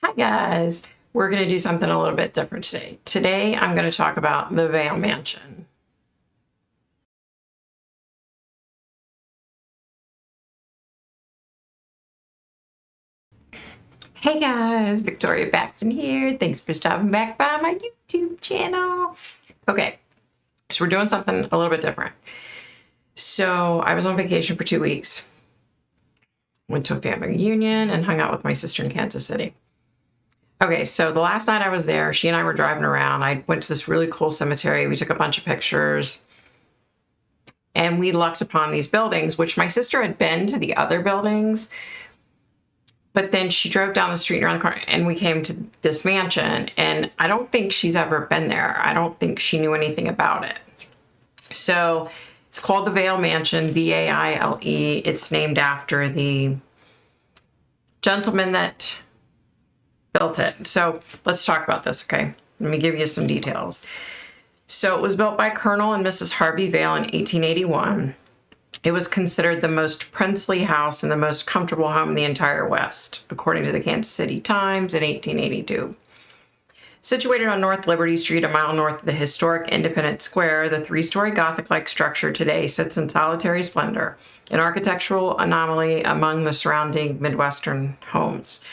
Hi guys, we're going to do something a little bit different today. Today I'm going to talk about the Vaile Mansion. Hey guys, Victoria Baxton here. Thanks for stopping back by my YouTube channel. Okay, so we're doing something a little bit different. So I was on vacation for 2 weeks. Went to a family reunion and hung out with my sister in Kansas City. Okay, so the last night I was there, she and I were driving around. I went to this really cool cemetery. We took a bunch of pictures. And we lucked upon these buildings, which my sister had been to the other buildings. But then she drove down the street around the corner and we came to this mansion. And I don't think she's ever been there. I don't think she knew anything about it. So it's called the Vaile Mansion, Vaile. It's named after the gentleman that built it. So let's talk about this, okay? Let me give you some details. So it was built by Colonel and Mrs. Harvey Vail in 1881. It was considered the most princely house and the most comfortable home in the entire West, according to the Kansas City Times in 1882. Situated on North Liberty Street, a mile north of the historic Independence Square, the three-story Gothic-like structure today sits in solitary splendor, an architectural anomaly among the surrounding Midwestern homes.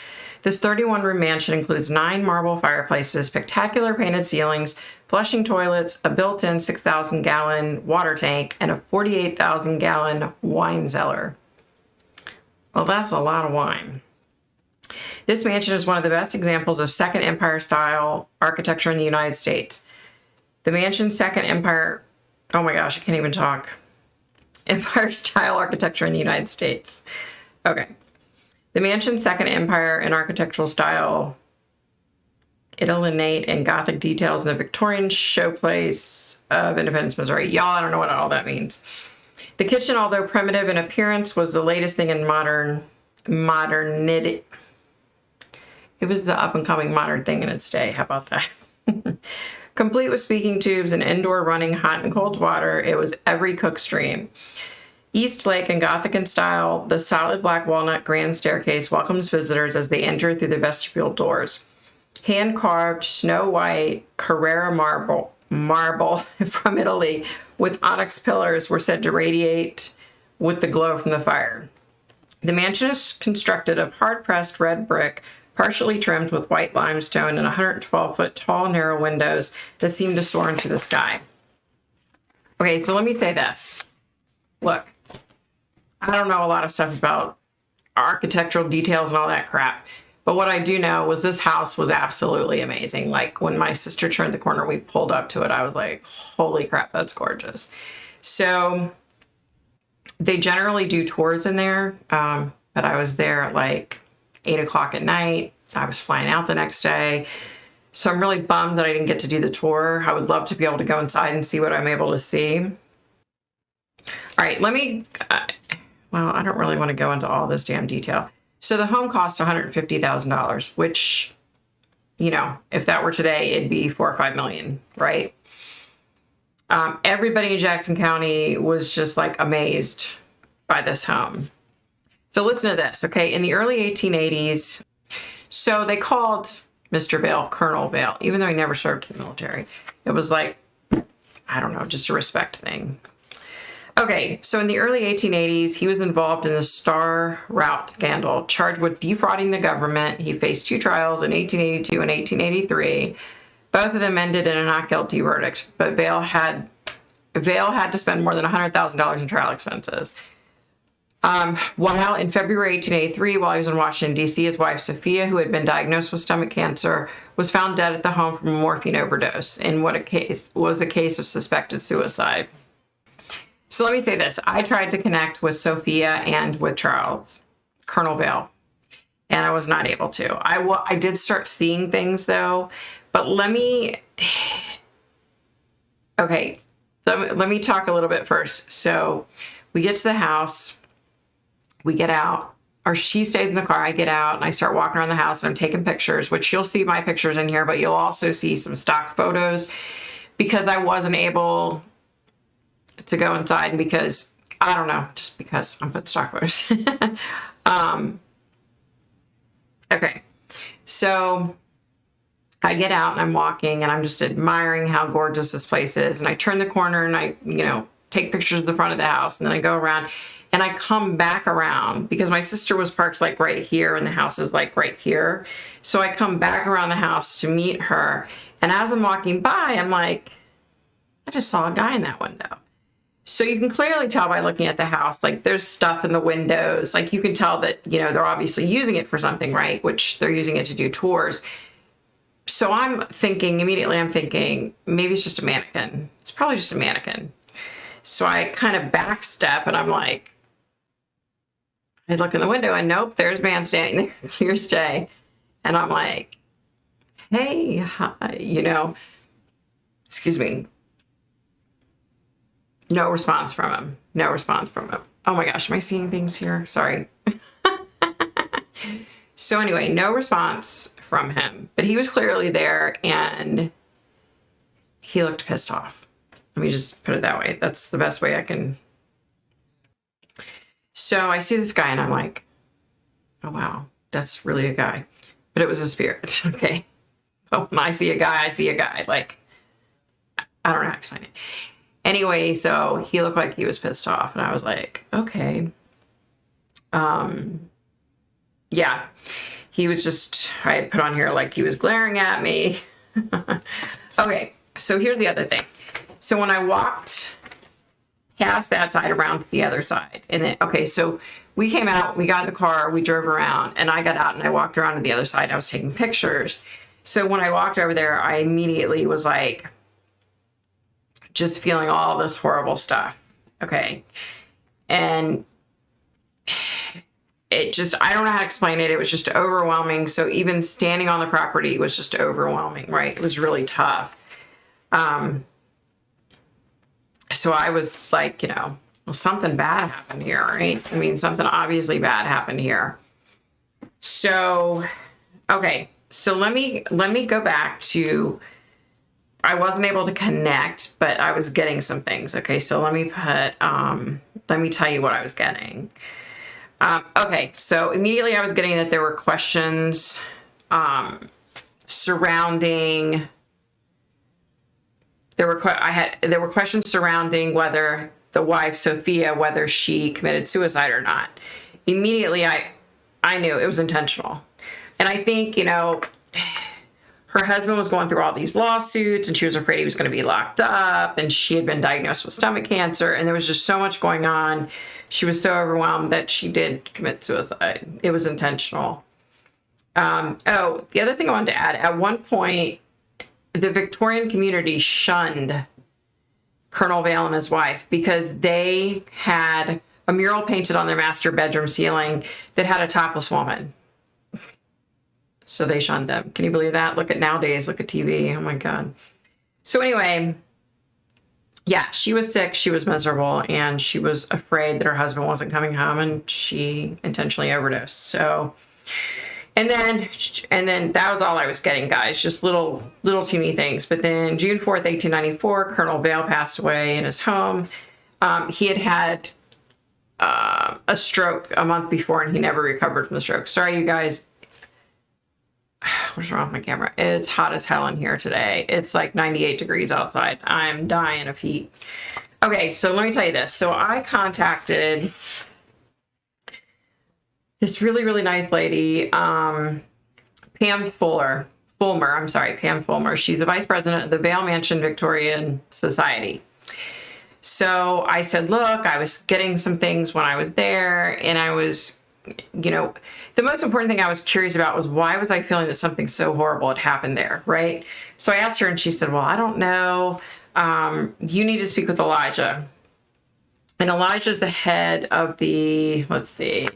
This 31-room mansion includes 9 marble fireplaces, spectacular painted ceilings, flushing toilets, a built-in 6,000-gallon water tank, and a 48,000-gallon wine cellar. Well, that's a lot of wine. This mansion is one of the best examples of Second Empire-style architecture in the United States. The mansion's Second Empire... Oh my gosh, I can't even talk. Empire-style architecture in the United States. Okay. The mansion's Second Empire in architectural style, Italianate and Gothic details in the Victorian showplace of Independence, Missouri. Y'all, I don't know what all that means. The kitchen, although primitive in appearance, was the latest thing in modernity. It was the up-and-coming modern thing in its day. How about that? Complete with speaking tubes and indoor running hot and cold water, it was every cook's dream. East Lake and Gothic in style, the solid black walnut grand staircase welcomes visitors as they enter through the vestibule doors. Hand-carved snow white Carrara marble from Italy with onyx pillars were said to radiate with the glow from the fire. The mansion is constructed of hard-pressed red brick, partially trimmed with white limestone and 112-foot tall, narrow windows that seem to soar into the sky. Okay, so let me say this. Look. I don't know a lot of stuff about architectural details and all that crap. But what I do know was this house was absolutely amazing. Like when my sister turned the corner, we pulled up to it. I was like, holy crap, that's gorgeous. So they generally do tours in there. But I was there at like 8 o'clock at night. I was flying out the next day. So I'm really bummed that I didn't get to do the tour. I would love to be able to go inside and see what I'm able to see. All right, let me... well, I don't really want to go into all this damn detail. So the home cost $150,000, which, you know, if that were today, it'd be $4 or $5 million, right? Everybody in Jackson County was just like amazed by this home. So listen to this, okay? In the early 1880s, so they called Mr. Vail Colonel Vail, even though he never served in the military. It was like, I don't know, just a respect thing. Okay, so in the early 1880s, he was involved in the Star Route scandal, charged with defrauding the government. He faced 2 trials in 1882 and 1883. Both of them ended in a not guilty verdict, but Vail had to spend more than $100,000 in trial expenses. While in February 1883, while he was in Washington, D.C., his wife, Sophia, who had been diagnosed with stomach cancer, was found dead at the home from a morphine overdose in what was a case of suspected suicide. So let me say this. I tried to connect with Sophia and with Charles, Colonel Vail, and I was not able to. I did start seeing things, though, but let me talk a little bit first. So we get to the house, we get out, or she stays in the car, I get out, and I start walking around the house, and I'm taking pictures, which you'll see my pictures in here, but you'll also see some stock photos, because I wasn't able to go inside, and because I don't know, just because I'm putting stock photos. Okay, So I get out and I'm walking and I'm just admiring how gorgeous this place is. And I turn the corner and I, take pictures of the front of the house. And then I go around and I come back around because my sister was parked like right here and the house is like right here. So I come back around the house to meet her. And as I'm walking by, I'm like, I just saw a guy in that window. So you can clearly tell by looking at the house, like there's stuff in the windows. Like you can tell that, they're obviously using it for something, right? Which they're using it to do tours. So I'm thinking, maybe it's just a mannequin. It's probably just a mannequin. So I kind of backstep and I'm like, I look in the window and nope, there's a man standing there, clear as day. And I'm like, hey, hi, excuse me. No response from him. No response from him. Oh my gosh, am I seeing things here? Sorry. So anyway, no response from him, but he was clearly there and he looked pissed off. Let me just put it that way. That's the best way I can. So I see this guy and I'm like, oh wow, that's really a guy. But it was a spirit, okay? But when I see a guy, I see a guy. Like, I don't know how to explain it. Anyway, so he looked like he was pissed off. And I was like, okay. Yeah, he was just, I had put on here like he was glaring at me. Okay, so here's the other thing. So when I walked past that side around to the other side, and then, okay, so we came out, we got in the car, we drove around, and I got out and I walked around to the other side. I was taking pictures. So when I walked over there, I immediately was like, just feeling all this horrible stuff. Okay. And it just, I don't know how to explain it. It was just overwhelming. So even standing on the property was just overwhelming, right? It was really tough. So I was like, well, something bad happened here, right? I mean, something obviously bad happened here. So, okay. So let me go back to, I wasn't able to connect, but I was getting some things. Okay. So let me tell you what I was getting. Okay, so immediately I was getting that there were questions surrounding. There were questions surrounding whether the wife Sophia, whether she committed suicide or not. Immediately, I knew it was intentional, and I think her husband was going through all these lawsuits, and she was afraid he was going to be locked up, and she had been diagnosed with stomach cancer, and there was just so much going on. She was so overwhelmed that she did commit suicide. It was intentional. Oh, the other thing I wanted to add, at one point, the Victorian community shunned Colonel Vail and his wife because they had a mural painted on their master bedroom ceiling that had a topless woman. So they shunned them. Can you believe that? Look at nowadays, look at TV. Oh my God. So anyway, yeah, she was sick, she was miserable, and she was afraid that her husband wasn't coming home, and she intentionally overdosed. So, and then that was all I was getting, guys, just little teeny things. But then June 4th, 1894, Colonel Vail passed away in his home. He had a stroke a month before, and he never recovered from the stroke. Sorry, you guys. What's wrong with my camera? It's hot as hell in here today. It's like 98 degrees outside. I'm dying of heat. Okay, so let me tell you this. So I contacted this really, really nice lady, Pam Fulmer. Pam Fulmer. She's the vice president of the Vaile Mansion Victorian Society. So I said, look, I was getting some things when I was there, and I was, the most important thing I was curious about was why was I feeling that something so horrible had happened there, right? So I asked her, and she said, well, I don't know. You need to speak with Elijah. And Elijah's the head of the, let's see,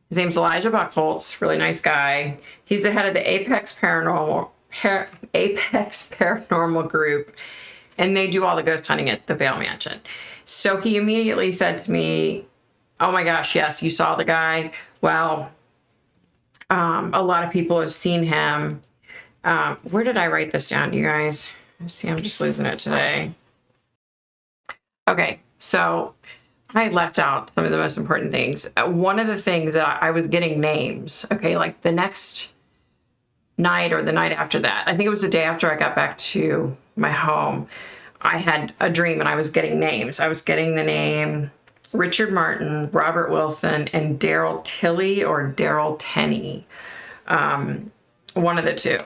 his name's Elijah Buchholz, really nice guy. He's the head of the Apex Paranormal Group, and they do all the ghost hunting at the Vaile Mansion. So he immediately said to me, oh my gosh, yes, you saw the guy. Well, a lot of people have seen him. Where did I write this down, you guys? See, I'm just losing it today. Okay, so I left out some of the most important things. One of the things that I was getting names, okay, like the next night or the night after that, I think it was the day after I got back to my home, I had a dream and I was getting names. I was getting the name Richard Martin, Robert Wilson, and Daryl Tilley or Daryl Tenney. One of the two.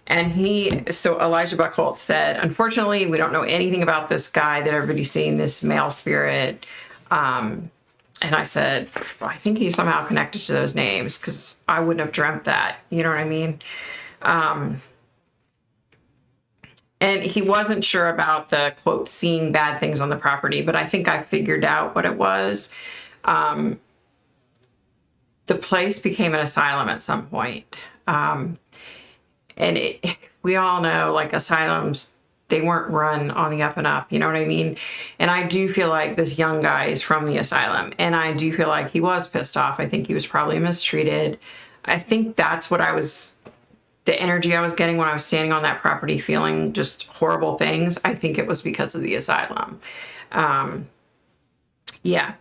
And so Elijah Buckholt said, unfortunately, we don't know anything about this guy that everybody's seeing, this male spirit. And I said, well, I think he's somehow connected to those names because I wouldn't have dreamt that. You know what I mean? And he wasn't sure about the, quote, seeing bad things on the property, but I think I figured out what it was. The place became an asylum at some point. And we all know, like, asylums, they weren't run on the up and up, you know what I mean? And I do feel like this young guy is from the asylum, and I do feel like he was pissed off. I think he was probably mistreated. I think that's what the energy I was getting when I was standing on that property feeling just horrible things. I think it was because of the asylum. Yeah.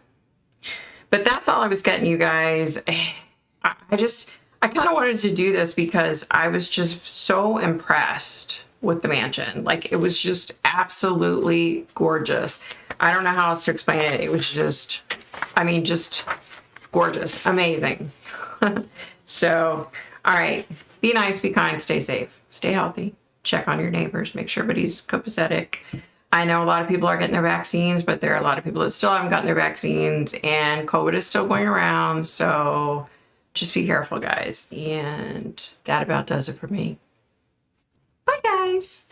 But that's all I was getting, you guys. I kind of wanted to do this because I was just so impressed with the mansion. Like, it was just absolutely gorgeous. I don't know how else to explain it. It was just gorgeous, amazing. So, all right, be nice, be kind, stay safe, stay healthy, check on your neighbors, make sure everybody's copacetic. I know a lot of people are getting their vaccines, but there are a lot of people that still haven't gotten their vaccines, and COVID is still going around. So just be careful, guys. And that about does it for me. Bye, guys.